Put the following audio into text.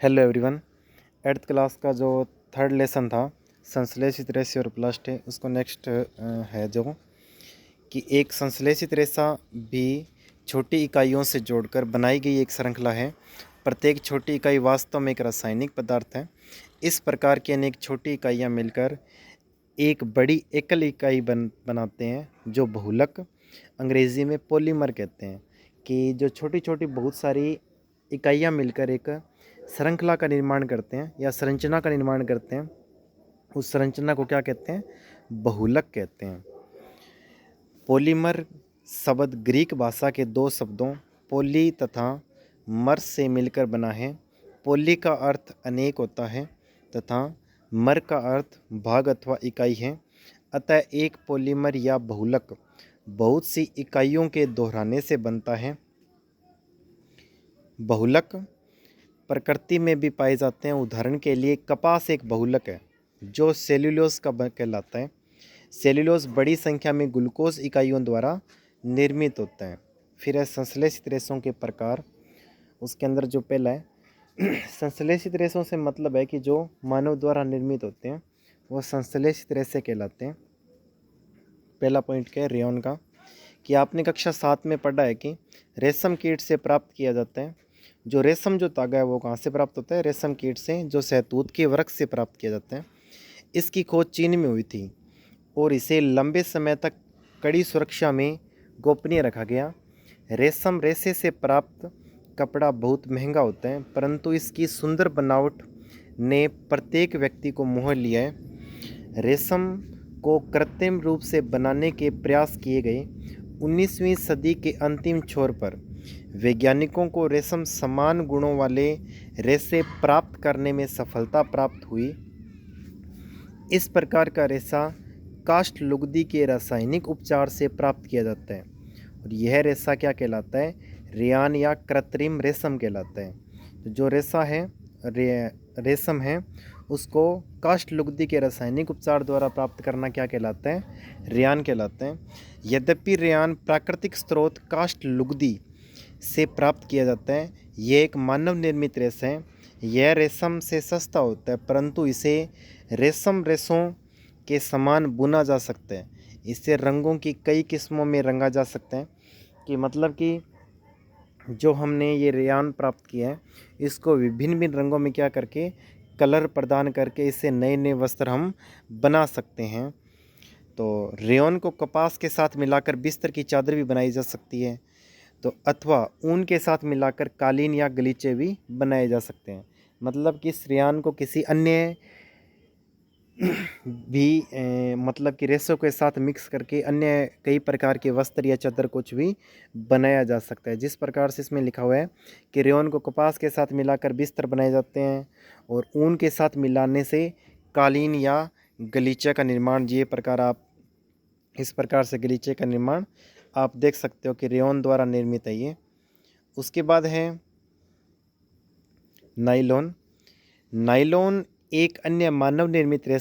Hello everyone. Eighth class का जो third lesson था संश्लेषित रेशा और प्लास्ट है उसको नेक्स्ट है जो कि एक संश्लेषित रेशा भी छोटी इकाइयों से जोड़कर बनाई गई एक श्रृंखला है। प्रत्येक छोटी इकाई वास्तव में एक रासायनिक पदार्थ है। इस प्रकार की अनेक छोटी इकाइयाँ मिलकर एक बड़ी एकल इकाई बनाते हैं जो बहुलक अंग्रेज़ी में पॉलीमर कहते हैं। कि जो छोटी छोटी बहुत सारी इकाइयाँ मिलकर एक श्रृंखला का निर्माण करते हैं या संरचना का निर्माण करते हैं, उस संरचना को क्या कहते हैं? बहुलक कहते हैं। पॉलीमर शब्द ग्रीक भाषा के दो शब्दों पॉली तथा मर से मिलकर बना है। पॉली का अर्थ अनेक होता है तथा मर का अर्थ भाग अथवा इकाई है। अतः एक पॉलीमर या बहुलक बहुत सी इकाइयों के दोहराने से बनता है। बहुलक प्रकृति में भी पाए जाते हैं। उदाहरण के लिए कपास एक बहुलक है जो सेल्यूलोज का कहलाता है। सेल्यूलोज बड़ी संख्या में ग्लूकोज इकाइयों द्वारा निर्मित होता है। फिर है संश्लेषित रेशों के प्रकार। उसके अंदर जो पहला है संश्लेषित रेशों से मतलब है कि जो मानव द्वारा निर्मित होते हैं वो संश्लेषित रेशे कहलाते हैं। पहला पॉइंट क्या है रेयन का, कि आपने कक्षा 7 में पढ़ा है कि रेशम कीट से प्राप्त किया जाता है। जो रेशम जो तागा है वो कहाँ से प्राप्त होता है? रेशम कीट से, जो शहतूत के वृक्ष से प्राप्त किया जाता है। इसकी खोज चीन में हुई थी और इसे लंबे समय तक कड़ी सुरक्षा में गोपनीय रखा गया। रेशम रेशे से प्राप्त कपड़ा बहुत महंगा होता है, परंतु इसकी सुंदर बनावट ने प्रत्येक व्यक्ति को मोह लिया है। रेशम को कृत्रिम रूप से बनाने के प्रयास किए गए। 19वीं सदी के अंतिम छोर पर वैज्ञानिकों को रेशम समान गुणों वाले रेशे प्राप्त करने में सफलता प्राप्त हुई। इस प्रकार का रेशा काष्ठ लुगदी के रासायनिक उपचार से प्राप्त किया जाता है और यह रेशा क्या कहलाता है? रेयान या कृत्रिम रेशम कहलाता है। तो जो रेशा है रेशम है उसको काष्ठ लुगदी के रासायनिक उपचार द्वारा प्राप्त करना क्या कहलाता है? रेयान कहलाता है। यद्यपि रेयान प्राकृतिक स्रोत काष्ठ लुगदी से प्राप्त किया जाता है, यह एक मानव निर्मित रेशा है। यह रेशम से सस्ता होता है, परंतु इसे रेशम रेशों के समान बुना जा सकता है। इससे रंगों की कई किस्मों में रंगा जा सकता है। कि मतलब कि जो हमने ये रेयान प्राप्त किया है इसको विभिन्न भिन्न रंगों में क्या करके कलर प्रदान करके इससे नए नए वस्त्र हम बना सकते हैं। तो रेयन को कपास के साथ मिलाकर बिस्तर की चादर भी बनाई जा सकती है। तो अथवा ऊन के साथ मिलाकर कालीन या गलीचे भी बनाए जा सकते हैं। मतलब कि इस रेयान को किसी अन्य भी मतलब कि रेशों के साथ मिक्स करके अन्य कई प्रकार के वस्त्र या चादर कुछ भी बनाया जा सकता है। जिस प्रकार से इसमें लिखा हुआ है कि रेयन को कपास के साथ मिलाकर बिस्तर बनाए जाते हैं और ऊन के साथ मिलाने से कालीन या गलीचे का निर्माण। ये प्रकार आप इस प्रकार से गलीचे का निर्माण आप देख सकते हो कि रेयन द्वारा निर्मित है ये। उसके बाद है नाइलॉन। नाइलॉन एक अन्य मानव निर्मित रेशा